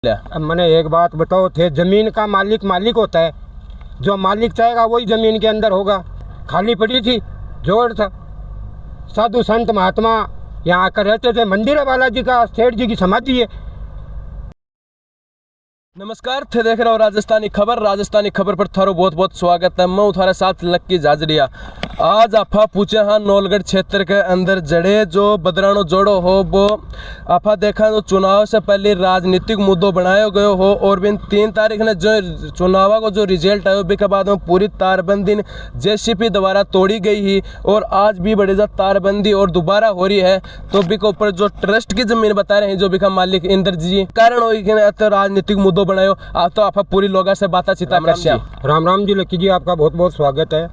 अब मैंने एक बात बताओ, थे जमीन का मालिक मालिक होता है, जो मालिक चाहेगा वही जमीन के अंदर होगा। खाली पड़ी थी, जोड़ था, साधु संत महात्मा यहाँ आकर रहते थे। मंदिर है बालाजी का, सेठ जी की समाधि है। नमस्कार, थे देख रहे हो राजस्थानी खबर पर थारो बहुत बहुत स्वागत है। मैं हूं थारे साथ लक्की जाजरिया। आज आपा पूछे हाँ नौलगढ़ क्षेत्र के अंदर जड़े जो बदरानो जोड़ो हो वो आपा देखा तो चुनाव से पहले राजनीतिक मुद्दों बनाए गए हो और बिन 3 तारीख ने जो चुनाव को जो रिजल्ट आयो बी के बाद में पूरी तारबंदी जेसीपी द्वारा तोड़ी गई ही और आज भी बड़ी ज्यादा तारबंदी और दोबारा हो रही है। तो बी के ऊपर जो ट्रस्ट की जमीन बता रहे हैं जो बी का मालिक इंद्र जी कारण हो तो राजनीतिक मुद्दों बनायो आप तो आप पूरी लोगों से बात चिता कर। राम जी लक्की जी, आपका बहुत बहुत स्वागत है।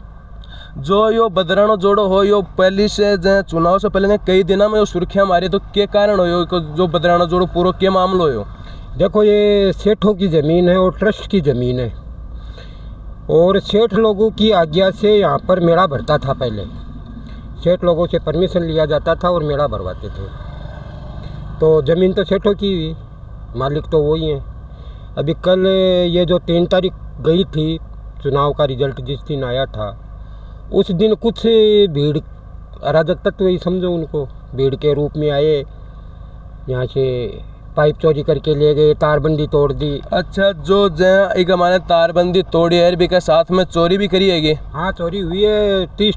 जो यो बदरानो जोड़ो हो यो पहली से चुनाव से पहले कई दिनों में सुर्खियां मारी तो क्या कारण हो जो बदरानो जोड़ो पूरा क्या मामला हो? देखो, ये सेठों की ज़मीन है और ट्रस्ट की ज़मीन है और सेठ लोगों की आज्ञा से यहाँ पर मेला भरता था। पहले सेठ लोगों से परमिशन लिया जाता था और मेला भरवाते थे। तो ज़मीन तो सेठों की हुई, मालिक तो वही हैं। अभी कल ये जो 3 तारीख गई थी, चुनाव का रिजल्ट जिस दिन आया था, उस दिन कुछ भीड़, अराजक तत्व ही समझो उनको, भीड़ के रूप में आए, यहाँ से पाइप चोरी करके ले गए, तारबंदी तोड़ दी। अच्छा, जो एक हमारे तारबंदी तोड़ी है भी के साथ में चोरी भी करी है? हाँ, चोरी हुई है। 30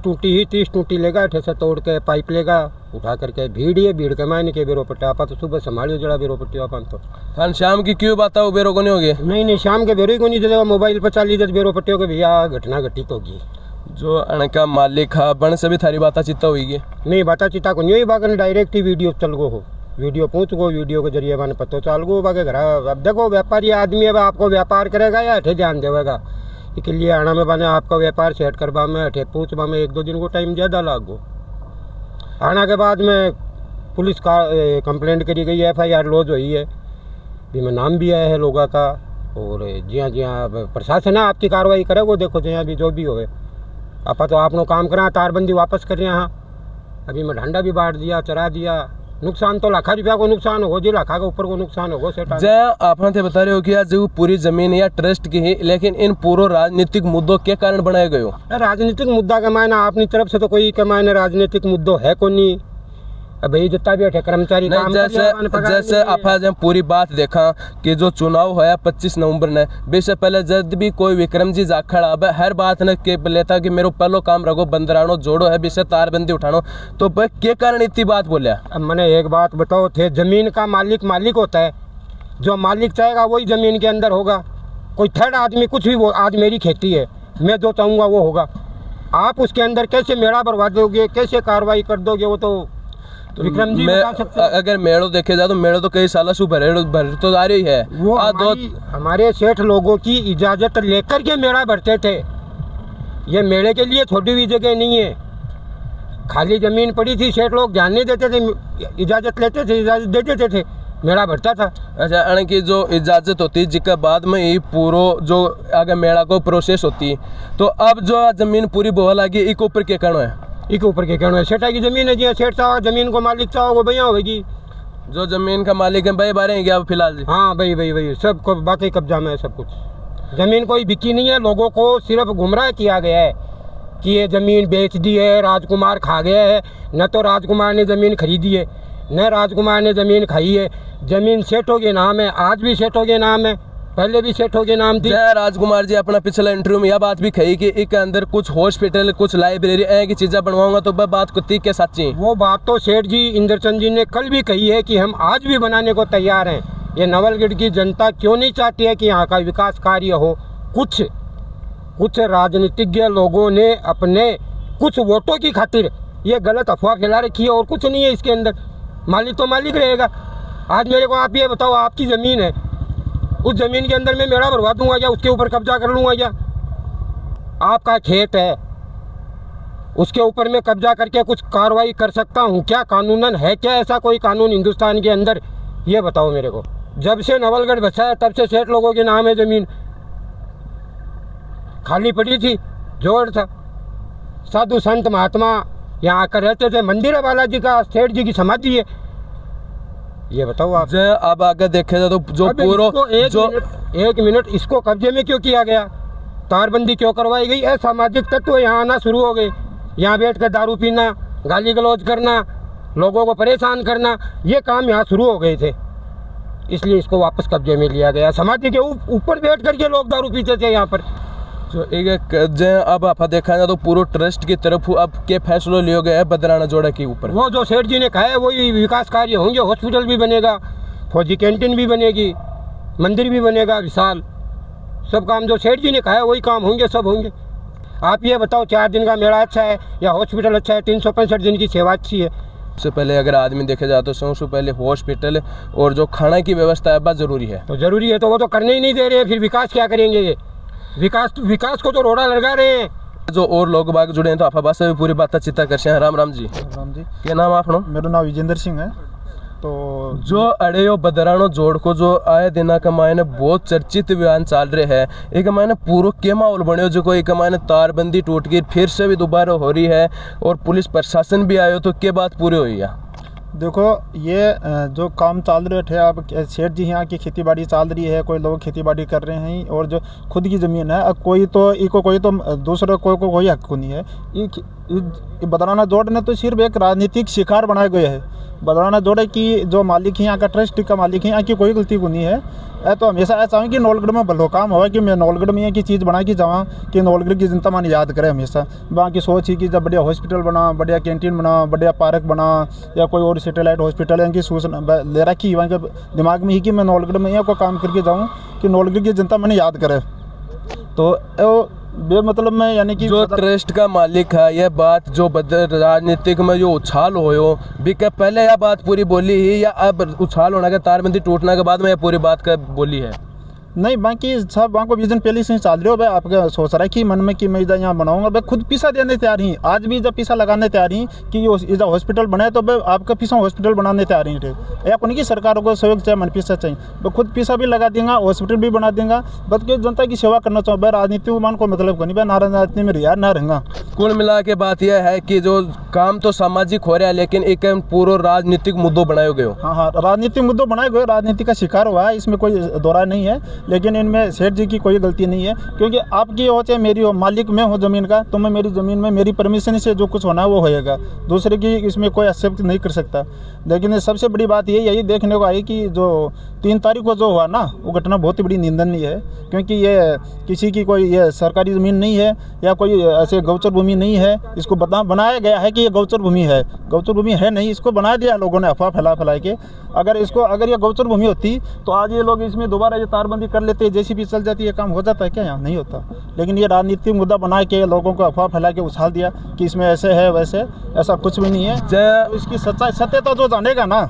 टूटी लेगा, ठेसा तोड़ के पाइप लेगा उठा करके। भीड़ है, भीड़ कमाने के बेरो पट्टे आपा तो सुबह संभालियो जड़ा बेरो पट्टी अपन तो खान शाम की क्यों बात है बेरो को नहीं होगी? नहीं, शाम के बेरो ही को नहीं चलेगा। मोबाइल पर 40 बेरो पट्टियों के भैया घटना घटित होगी। जो अणका मालिक है बन से भी थारी बात चिता हुई? नहीं, बाता चिता को नहीं, बागन डायरेक्ट ही वीडियो चल गो हो, वीडियो पूछ गो, वीडियो के जरिए मैंने पता चल गो बागे घर। अब देखो, व्यापारी आदमी अब आपको व्यापार करेगा या अठे ध्यान देगा? इसलिए आना में बने आपका व्यापार सेट करवा में अठे पूछवा में 1-2 दिन को टाइम ज़्यादा लागो। आना के बाद में पुलिस का कंप्लेंट करी गई है, FIR लॉज हुई है, भी में नाम भी आया है लोगों का। और जी हाँ प्रशासन है आपकी कार्रवाई करेगो। देखो जी भी जो भी होवे आपा तो आपनो काम करा, तारबंदी वापस कर रहे हैं। हाँ, अभी मैं ढंडा भी बांट दिया, चरा दिया। नुकसान तो लाखा रुपया को नुकसान होगा जी, लाखा के ऊपर को नुकसान होगा। जय आपने थे बता रहे हो कि आज जो पूरी जमीन या ट्रस्ट की है, लेकिन इन पूरे राजनीतिक मुद्दों के कारण बनाए गए हो? राजनीतिक मुद्दा का मायना अपनी तरफ से तो कोई का मायना राजनीतिक मुद्दों है को नहीं। अब भाई जितना भी अठे कर्मचारी काम जैसे आप पूरी बात देखा कि जो चुनाव होया 25 नवंबर ने, बेशक पहले जब भी कोई विक्रम जी जाखड़ अब हर बात ने के लेता कि मेरे पहलो काम रखो बंदरानो जोड़ो है, बेशक तारबंदी उठानो, तो के कारण इतनी बात बोलिया? अब मैंने एक बात बताओ, थे जमीन का मालिक मालिक होता है, जो मालिक चाहेगा वही जमीन के अंदर होगा। कोई थर्ड आदमी कुछ भी, वो आज मेरी खेती है, मैं जो चाहूँगा वो होगा। आप उसके अंदर कैसे मेड़ा भरवा दोगे, कैसे कार्रवाई कर दोगे, वो तो विक्रम जी बता सकते। अगर मेड़ो देखे जाए तो मेड़ो तो कई सालों से भर तो आ रही है। वो हमारे सेठ लोगों की इजाजत लेकर के मेड़ा भरते थे। ये मेड़े के लिए छोटी हुई जगह नहीं है, खाली जमीन पड़ी थी, सेठ लोग ध्यान नहीं देते थे, इजाजत लेते थे, इजाजत दे देते थे, मेड़ा भरता था। अच्छा, अण की जो इजाजत होती जिसके बाद में ही पूरा जो आगे मेड़ा को प्रोसेस होती, तो अब जो जमीन पूरी बोहा लगी एक ऊपर के कहना है? एक ऊपर के कहना है, सेठा की जमीन है जी, सेठ चाहो जमीन को मालिक चाहो वो भैया होगी। जो जमीन का मालिक है भाई बारे हैं क्या फिलहाल जी? हाँ भाई सब को बाकी कब्जा में है सब कुछ। जमीन कोई बिकी नहीं है, लोगों को सिर्फ गुमराह किया गया है कि ये जमीन बेच दी है, राजकुमार खा गया है। न तो राजकुमार ने जमीन खरीदी है, न राजकुमार ने जमीन खाई है। जमीन सेठों के नाम है, आज भी सेठों के नाम है, पहले भी सेठों के नाम थी। राजकुमार जी अपना पिछला इंटरव्यू में यह बात भी कही कि एक अंदर कुछ हॉस्पिटल, कुछ लाइब्रेरी की चीजें बनवाऊंगा, तो वह बात कुत्ती के सच्ची? वो बात तो सेठ जी इंद्रचंद जी ने कल भी कही है कि हम आज भी बनाने को तैयार हैं। ये नवलगढ़ की जनता क्यों नहीं चाहती है कि यहाँ का विकास कार्य हो? कुछ राजनीतिज्ञ लोगों ने अपने कुछ वोटों की खातिर ये गलत अफवाह फैला रखी है और कुछ नहीं है इसके अंदर। मालिक तो मालिक रहेगा। आज मेरे को आप ये बताओ, आपकी ज़मीन है, उस ज़मीन के अंदर मैं मेड़ा भरवा दूंगा या उसके ऊपर कब्जा कर लूँगा? या आपका खेत है, उसके ऊपर मैं कब्जा करके कुछ कार्रवाई कर सकता हूँ क्या? कानूनन है क्या ऐसा कोई कानून हिंदुस्तान के अंदर? ये बताओ मेरे को। जब से नवलगढ़ बचा है तब से सेठ लोगों के नाम है ज़मीन। खाली पड़ी थी, जोड़ था, साधु संत महात्मा यहाँ आकर रहते थे। मंदिर है बालाजी का, सेठ जी की समाधि है। ये बताओ आप। जय अब आगे देखे जाए तो जो पूरा जो एक मिनट इसको कब्जे में क्यों किया गया, तारबंदी क्यों करवाई गई? असामाजिक तत्व यहाँ आना शुरू हो गए, यहाँ बैठ कर दारू पीना, गाली गलौज करना, लोगों को परेशान करना, ये काम यहाँ शुरू हो गए थे, इसलिए इसको वापस कब्जे में लिया गया। समाधि के ऊपर बैठ करके लोग दारू पीते थे यहाँ पर। जो एक अब आप देखा जाए तो पूरा ट्रस्ट की तरफ अब के फैसलों लिया गया है बदराना जोड़ा के ऊपर। वो जो सेठ जी ने कहा है वही विकास कार्य होंगे, हॉस्पिटल भी बनेगा, फौजी कैंटीन भी बनेगी, मंदिर भी बनेगा विशाल, सब काम जो सेठ जी ने कहा है वही काम होंगे, सब होंगे। आप ये बताओ 4 दिन का मेला अच्छा है या हॉस्पिटल अच्छा है? 365 दिन की सेवा अच्छी है। सबसे पहले अगर आदमी देखे जाए तो सबसे पहले हॉस्पिटल और जो खाना की व्यवस्था है बहुत ज़रूरी है। तो ज़रूरी है तो वो तो करने ही नहीं दे रहे हैं, फिर विकास क्या करेंगे? ये विकास को तो रोड़ा लगा रहे हैं। जो और लोग बाग जुड़े हैं तो आप बस भी पूरी बात चिंता कर हैं। राम राम जी। राम जी। क्या नाम आप? मेरा नाम विजेंद्र सिंह है। तो जो अड़ेयो बदरानो जोड़ को जो आए दिना का मायने बहुत चर्चित बयान चल रहे हैं, एक मायने पूरा के माहौल बने जो कोई एक मायने तारबंदी टूट गई फिर से भी दोबारा हो रही है और पुलिस प्रशासन भी आयो, तो क्या बात पूरी हुई है? देखो ये जो काम चल रहे थे, अब सेठ जी यहाँ की खेती बाड़ी चल रही है, कोई लोग खेती बाड़ी कर रहे हैं और जो खुद की ज़मीन है, अब कोई तो इको कोई तो दूसरे कोई हक को नहीं है। ये बदराना जोड़ ने तो सिर्फ एक राजनीतिक शिकार बनाए गए हैं। बदराना जोड़े की जो मालिक है, यहाँ का ट्रस्ट का मालिक है, यहाँ की कोई गलती को नहीं है। तो हमेशा ऐसा है कि नौलगढ़ में भलो काम हुआ कि मैं नौलगढ़ में की चीज़ बना के जावा कि नौलगढ़ की जनता माने याद करे हमेशा। वहाँ की सोच ही कि जब बढ़िया हॉस्पिटल बना, बढ़िया कैंटीन बना, बढ़िया पार्क बना या कोई और सैटेलाइट हॉस्पिटल है, सूचना ले रखी वहाँ के दिमाग में ही कि मैं नौलगढ़ में यहाँ को काम करके जाऊँ कि नौलगढ़ की जनता मैंने याद करे। तो बेमतलब में यानी कि जो ट्रस्ट का मालिक है, यह बात जो राजनीतिक में जो उछाल हो भी क्या पहले यह बात पूरी बोली ही या अब उछाल होने के तारबंदी टूटने के बाद में यह पूरी बात का बोली है? नहीं, बाकी सब वहाँ को विजन पहले से चल रहे हो भाई। आपका सोच रहा है कि मन में कि मैं इधर यहाँ बनाऊंगा, भाई खुद पैसा देने तैयार ही, आज भी जब पैसा लगाने तैयार ही कि इधर हॉस्पिटल बनाए तो भाई आपका पैसा हॉस्पिटल बनाने तैयार ही थे। या को नहीं कि सरकारों को सहयोग चाहिए, मन पैसा चाहिए, तो खुद पैसा भी लगा देंगे, हॉस्पिटल भी बना देंगे, बस के जनता की सेवा करना चाहो। भाई राजनीति मान को मतलब को नहीं, भाई नाराज राजनीति में यार ना रहेंगा। कुल मिला के बात यह है कि जो काम तो सामाजिक हो रहा है लेकिन एक पूरा राजनीतिक मुद्दों बनाए गए। हाँ, राजनीतिक मुद्दों बनाए गए, राजनीति का शिकार हुआ है, इसमें कोई दोहरा नहीं है। लेकिन इनमें सेठ जी की कोई गलती नहीं है, क्योंकि आपकी हो चाहे मेरी हो, मालिक मैं हूँ ज़मीन का, तो मैं मेरी ज़मीन में मेरी परमिशन से जो कुछ होना है वो होएगा, दूसरे की इसमें कोई एक्सेप्ट नहीं कर सकता। लेकिन सबसे बड़ी बात यही देखने को आई कि जो 3 तारीख को जो हुआ ना, वो घटना बहुत ही बड़ी निंदनीय है, क्योंकि ये किसी की कोई ये सरकारी ज़मीन नहीं है या कोई ऐसे गौचर भूमि नहीं है। इसको बनाया गया है कि ये गौचर भूमि है, गौचर भूमि है नहीं, इसको बना दिया लोगों ने अफवाह फैला के। अगर ये गौचर भूमि होती तो आज ये लोग इसमें दोबारा ये तारबंदी कर लेते, जैसी भी चल जाती, ये काम हो जाता है क्या? यहाँ नहीं होता। लेकिन ये राजनीतिक मुद्दा बना के लोगों को अफवाह फैला के उछाल दिया कि इसमें ऐसे है वैसे, ऐसा कुछ भी नहीं है। तो इसकी सत्यता जो जानेगा ना,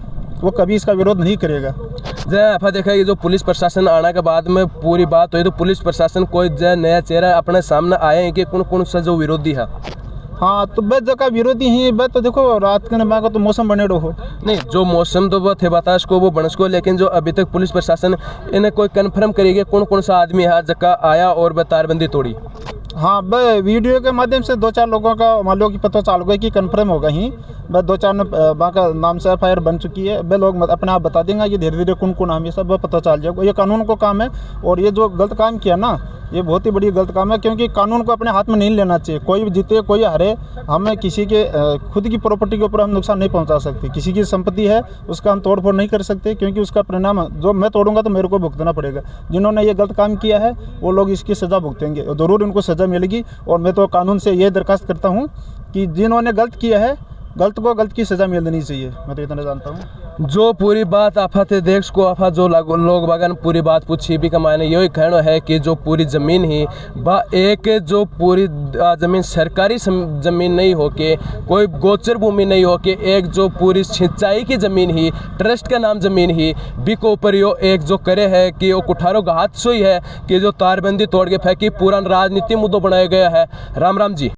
वो कभी इसका विरोध नहीं करेगा। जय देखा ये जो पुलिस प्रशासन आने के बाद में पूरी बात हुई, तो पुलिस प्रशासन कोई जय नया चेहरा अपने सामने आए हैं कि कौन सा जो विरोधी है? हाँ, तो बस जगह विरोधी ही बस, तो देखो रात के नमाज का तो मौसम बने रहो। नहीं, जो मौसम तो वो थे बताश को वो बनस को, लेकिन जो अभी तक पुलिस प्रशासन इन्हें कोई कन्फर्म करेगी कौन सा आदमी है जगह आया और वह तारबंदी तोड़ी? हाँ, भाई वीडियो के माध्यम से 2-4 लोगों का मान लो कि पता चल गया कि कंफर्म होगा ही। बस 2-4 वहाँ का नाम से FIR बन चुकी है, वे लोग अपने आप बता देंगे कि धीरे धीरे कौन हम, ये सब पता चल जाएगा। ये कानून को काम है, और ये जो गलत काम किया ना, ये बहुत ही बड़ी गलत काम है, क्योंकि कानून को अपने हाथ में नहीं लेना चाहिए। कोई भी जीते कोई हारे, हमें किसी के खुद की प्रॉपर्टी के ऊपर हम नुकसान नहीं पहुंचा सकते। किसी की संपत्ति है उसका हम तोड़ फोड़ नहीं कर सकते, क्योंकि उसका परिणाम जो मैं तोड़ूंगा तो मेरे को भुगतना पड़ेगा। जिन्होंने ये गलत काम किया है वो लोग इसकी सज़ा भुगतेंगे, और ज़रूर उनको सज़ा मिलेगी। और मैं तो कानून से ये दरख्वास्त करता हूँ कि जिन्होंने गलत किया है, गलत को गलत की सज़ा मिलनी चाहिए। मैं तो इतना जानता हूँ। जो पूरी बात आफत देश को आफत जो लोग बागन पूरी बात पूछी भी का मायने यही कहना है कि जो पूरी ज़मीन ही बा एक जो पूरी ज़मीन सरकारी ज़मीन नहीं हो के, कोई गोचर भूमि नहीं हो के, एक जो पूरी सिंचाई की ज़मीन ही, ट्रस्ट का नाम ज़मीन ही बिको ऊपर यो एक जो करे है कि वो कुठारों का हाथ सोई है कि जो तारबंदी तोड़ के फेंकी, पूरा राजनीति मुद्दों बनाया गया है। राम राम जी।